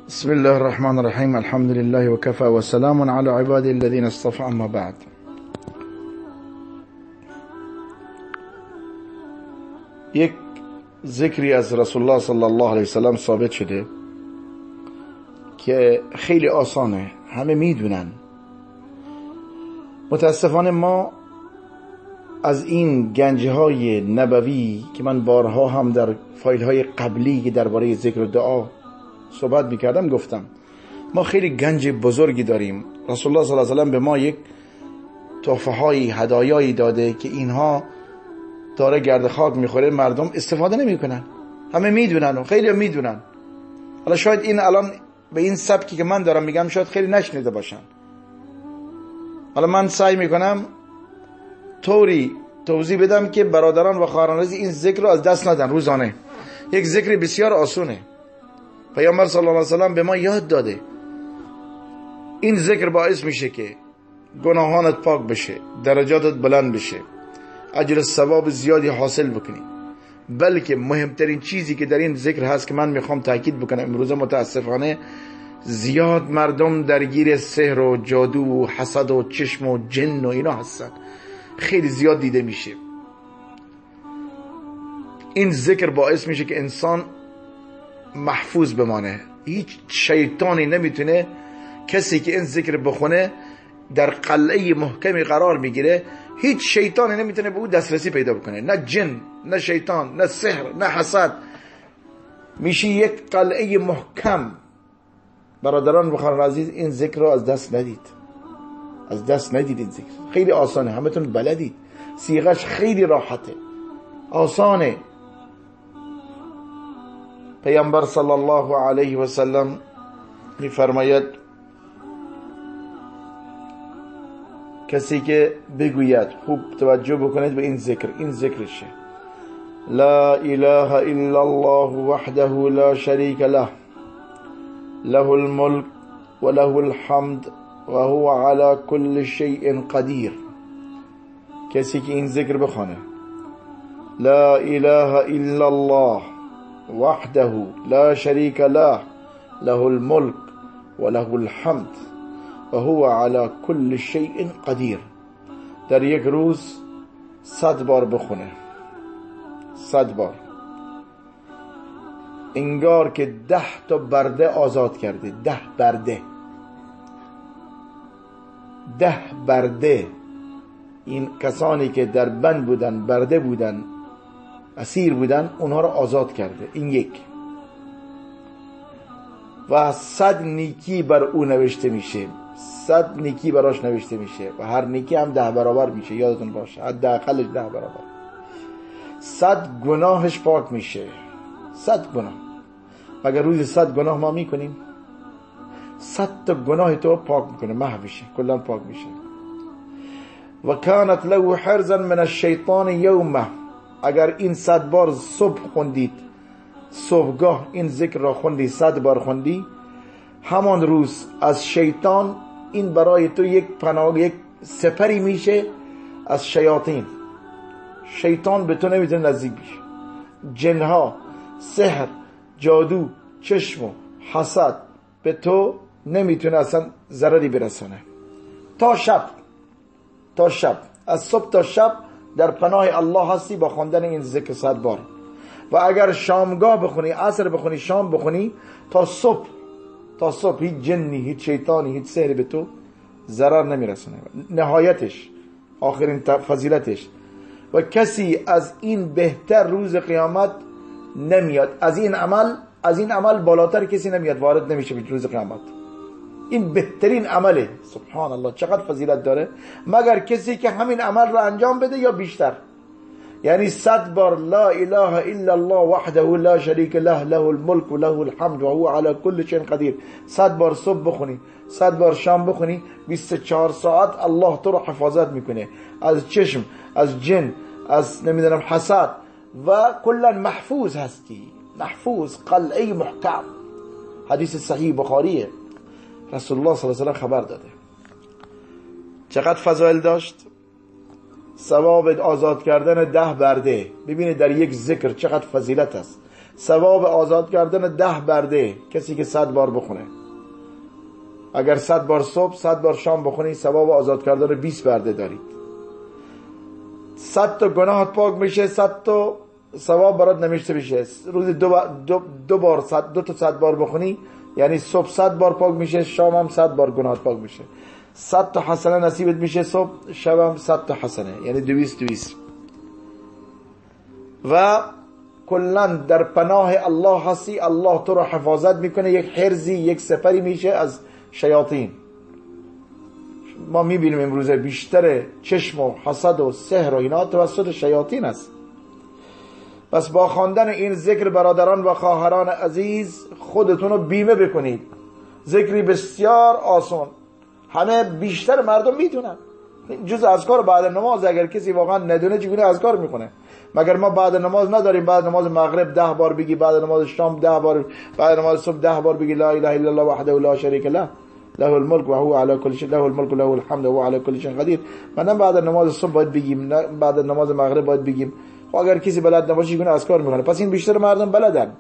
بسم الله الرحمن الرحیم. الحمد لله و کفى و سلام علی عباده الذین اصطفى. اما بعد، یک ذکری از رسول الله صلی الله علیه وسلم ثابت شده که خیلی آسانه، همه میدونن. متاسفانه ما از این گنجهای نبوی که من بارها هم در فایل های قبلی که درباره ذکر و دعا صحبت میکردم گفتم، ما خیلی گنج بزرگی داریم. رسول الله صلی الله علیه و سلم به ما یک تحفه های هدایایی داده که اینها داره گرد خاک میخوره، مردم استفاده نمیکنن. همه میدونن و خیلی میدونن. حالا شاید این الان به این سبکی که من دارم میگم شاید خیلی نشنیده باشن. حالا من سعی میکنم طوری توضیح بدم که برادران و خواهران عزیز این ذکر رو از دست ندن. روزانه یک ذکر بسیار آسونه. پیامبر صلی الله علیه و سلم به ما یاد داده. این ذکر باعث میشه که گناهانت پاک بشه، درجاتت بلند بشه، اجر ثواب زیادی حاصل بکنی. بلکه مهمترین چیزی که در این ذکر هست که من میخوام تاکید بکنم، امروز متاسفانه زیاد مردم درگیر سحر و جادو و حسد و چشم و جن و اینا هستن، خیلی زیاد دیده میشه. این ذکر باعث میشه که انسان محفوظ بمانه. هیچ شیطانی نمیتونه، کسی که این ذکر بخونه در قلعه محکمی قرار میگیره، هیچ شیطانی نمیتونه به او دسترسی پیدا بکنه. نه جن، نه شیطان، نه سحر، نه حسد. میشه یک قلعه محکم. برادران و خواهران عزیز، این ذکر رو از دست ندید. از دست ندید. این ذکر خیلی آسانه، همتون بلدید. صیغش خیلی راحته، آسانه. پیامبر صلی الله علیه و سلم میفرماید کسی که بگوید، خوب توجه بکنید به این ذکر، این ذکرشه: لا اله الا الله وحده لا شریک له له الملك وله الحمد وهو على كل شيء قدیر. کسی که این ذکر بخونه، لا اله الا الله وحده لا شريك له له الملك وله الحمد وهو على كل شيء قدیر، در یک روز 100 بار بخونه. 100 بار، انگار که 10 تا برده آزاد کرده. 10 برده، 10 برده. این کسانی که در بند بودن، برده بودن، اسیر بودن، اونها رو آزاد کرده. این یک. و 100 نیکی بر او نوشته میشه. 100 نیکی براش نوشته میشه و هر نیکی هم 10 برابر میشه. یادتون باشه، حداقلش 10 برابر. 100 گناهش پاک میشه. 100 گناه. مگر روزی 100 گناه ما میکنیم؟ 100 تا گناه تو پاک میکنه، محو میشه، کلا پاک میشه. و کانت له حرزا من الشیطان یومه. اگر این 100 بار صبح خوندید، صبحگاه این ذکر را خوندی، 100 بار خوندی، همان روز از شیطان این برای تو یک پناه، یک سپری میشه از شیاطین. شیطان به تو نمیتونه نزدیک بشه. جنها، سحر، جادو، چشم و حسد به تو نمیتونه اصلا ضرری برسونه. تا شب، تا شب، از صبح تا شب در پناه الله هستی با خواندن این ذکر 100 بار. و اگر شامگاه بخونی، عصر بخونی، شام بخونی، تا صبح، تا صبح هیچ جنی، هیچ شیطانی، هیچ سحری به تو ضرر نمیرسونه. نهایتش، آخرین فضیلتش. و کسی از این بهتر روز قیامت نمیاد. از این عمل بالاتر کسی نمیاد، وارد نمیشه به روز قیامت. این بهترین عمله. سبحان الله، چقدر فضیلت داره. مگر کسی که همین عمل رو انجام بده یا بیشتر. یعنی 100 بار لا اله الا الله وحده لا شریک له له الملك وله الحمد وهو على كل شيء قدیر. 100 بار صبح بخونی، 100 بار شام بخونی، 24 ساعت الله تو رو حفاظت میکنه از چشم، از جن، از نمیدونم حسد، و کلا محفوظ هستی. محفوظ، قلعه محکم. حدیث صحیح بخاریه. رسول الله صلی الله علیه و سلم خبر داده. چقدر فضایل داشت. ثواب آزاد کردن 10 برده. ببینید در یک ذکر چقدر فضیلت است. ثواب آزاد کردن 10 برده کسی که 100 بار بخونه. اگر 100 بار صبح 100 بار شام بخونی ثواب آزاد کردن 20 برده دارید. 100 تا گناهت پاک میشه، 100 تا ثواب برات نوشته میشه. روز دو بار 100 بار بخونی یعنی صبح 100 بار پاک میشه، شام هم 100 بار گناهت پاک میشه. 100 تا حسنه نصیبت میشه صبح، شب هم 100 تا حسنه یعنی 200. و کلا در پناه الله هستی، الله تو رو حفاظت میکنه، یک حرزی، یک سپری میشه از شیاطین. ما میبینیم امروزه بیشتر چشم و حسد و سحر و اینا توسط شیاطین است. پس با خواندن این ذکر برادران و خواهران عزیز خودتون رو بیمه بکنید. ذکری بسیار آسان، همه بیشتر مردم میدونن. جز اذکار بعد نماز اگر کسی واقعا ندونه چگونه اذکار میکنه؟ مگر ما بعد نماز نداریم؟ بعد نماز مغرب 10 بار بگی، بعد نماز شام 10 بار، بعد نماز صبح 10 بار بگی لا اله الا الله وحده لا شریک له له الملك وهو على كل شيء له الملك وله الحمد وهو على كل شيء قدير. من بعد نماز صبح باید بگیم، بعد نماز مغرب باید بگیم. خب اگر کسی بلد نباشه چگونه اذکار میکنه؟ پس این بیشتر مردم بلدن.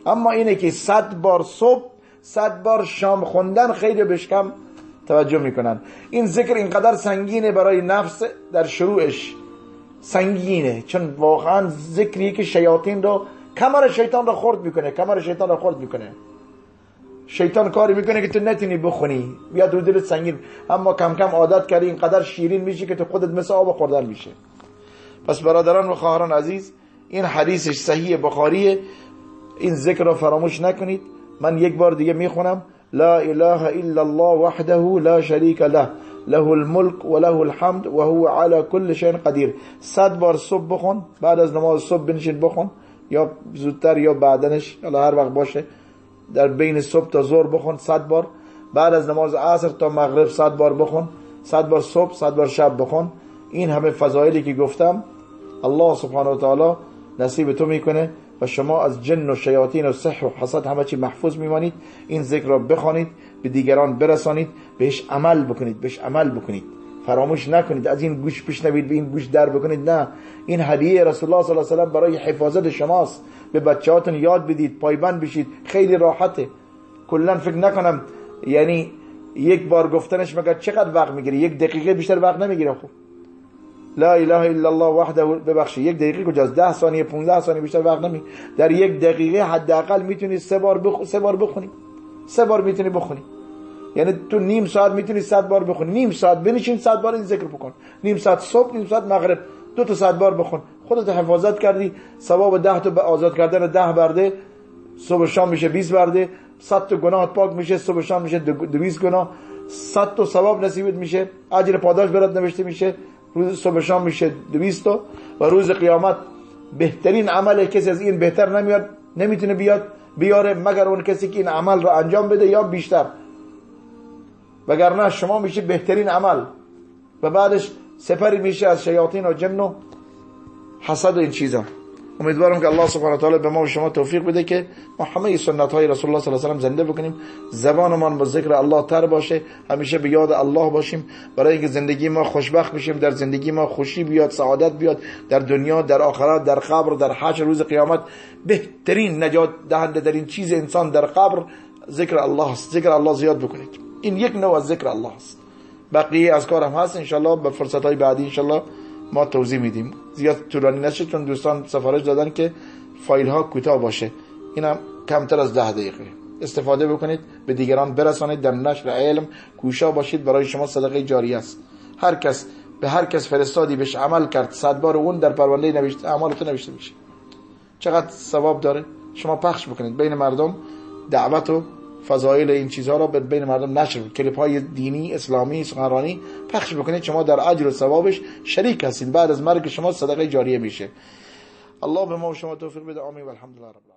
اما اینه که 100 بار صبح 100 بار شام خوندن خیلی بهش کم توجه میکنن. این ذکر اینقدر سنگینه برای نفس، در شروعش سنگینه، چون واقعا ذکری که شیاطین رو، کمر شیطان رو خرد میکنه. شیطان کاری میکنه که تو نتونی بخونی، بیاد رو دلت سنگین، اما کم کم عادت کردی اینقدر شیرین میشه که تو خودت مثل آب خوردن میشه. پس برادران و خواهران عزیز، این حدیثش صحیح بخاریه، این ذکر رو فراموش نکنید. من یک بار دیگه میخونم: لا اله الا الله وحده لا شریک له له الملك وله الحمد وهو على كل شيء قدير. 100 بار صبح بخون، بعد از نماز صبح بنشین بخون، یا زودتر یا بعدنش، حالا هر وقت باشه، در بین صبح تا ظهر بخون 100 بار، بعد از نماز عصر تا مغرب 100 بار بخون، 100 بار صبح 100 بار شب بخون. این همه فضایلی که گفتم الله سبحانه و تعالی نصیب تو میکنه و شما از جن و شیاطین و سحر و حسد همه چی محفوظ میمانید. این ذکر را بخوانید، به دیگران برسانید، بهش عمل بکنید، فراموش نکنید. از این گوش بشنوید به این گوش در بکنید، نه، این هدیه رسول الله صلی الله علیه و سلم برای حفاظت شماست. به بچه‌هاتون یاد بدید، پایبند بشید، خیلی راحته. کلا فکر نکنم یعنی یک بار گفتنش مگر چقدر وقت میگیره؟ 1 دقیقه بیشتر وقت نمیگیره. خب لا اله الا الله وحده، ببخشید 1 دقیقه کجاست؟ 10 ثانیه 15 ثانیه بیشتر وقت نمیگیره. در 1 دقیقه حداقل میتونی 3 بار بخونی. 3 بار میتونی بخونی، یعنی تو نیم ساعت میتونی 100 بار بخونی. نیم ساعت بنشین 100 بار این ذکر بکن، نیم ساعت صبح، نیم ساعت مغرب، 2 تا 100 بار بخون. خودت حفاظت کردی، ثواب 10 تا آزاد کردن 10 برده، صبح شام میشه 20 برده. 100 تا گناهت پاک میشه، صبح شام میشه 200 گناه. 100 تا ثواب نصیبت میشه، اجر پاداش برات نوشته میشه، روز صبح شام میشه 200 تا. و روز قیامت بهترین عمل کسی از این بهتر نمیتونه بیاره مگر اون کسی که این عمل رو انجام بده یا بیشتر، وگرنه شما میشه بهترین عمل و بعدش سپری میشه از شیاطین و جن و حسد و این چیزا. امیدوارم که الله سبحانه و تعالی به ما و شما توفیق بده که ما همه سنت های رسول الله صلی الله علیه و سلم زنده بکنیم، زبانمان با ذکر الله تر باشه، همیشه به یاد الله باشیم، برای اینکه زندگی ما خوشبخت بشیم، در زندگی ما خوشی بیاد، سعادت بیاد، در دنیا، در آخرت، در قبر، در حشر، روز قیامت. بهترین نجات دهنده در این چیز انسان در قبر ذکر الله است. ذکر الله زیاد بکنید، این یک نوع از ذکر الله است. بقیه اذکار هم هست، انشالله به فرصت های بعدی انشالله ما توضیح میدیم. زیاد طولانی نشه، چون دوستان سفارش دادن که فایل ها کوتاه باشه. اینم کمتر از 10 دقیقه. استفاده بکنید، به دیگران برسانید، در نشر علم کوشا باشید، برای شما صدقه جاریه است. به هر کس فرستادی بهش عمل کرد 100 بار اون در پرونده نوشته اعمالتو نوشته میشه. چقدر ثواب داره. شما پخش بکنید بین مردم، دعوت و فضایل این چیزها را بین مردم نشر، کلیپ های دینی اسلامی سخنرانی پخش بکنید، شما در اجر و ثوابش شریک هستید. بعد از مرگ شما صدقه جاریه میشه. الله به ما و شما توفیق بده. آمین و الحمدلله رب العالمین.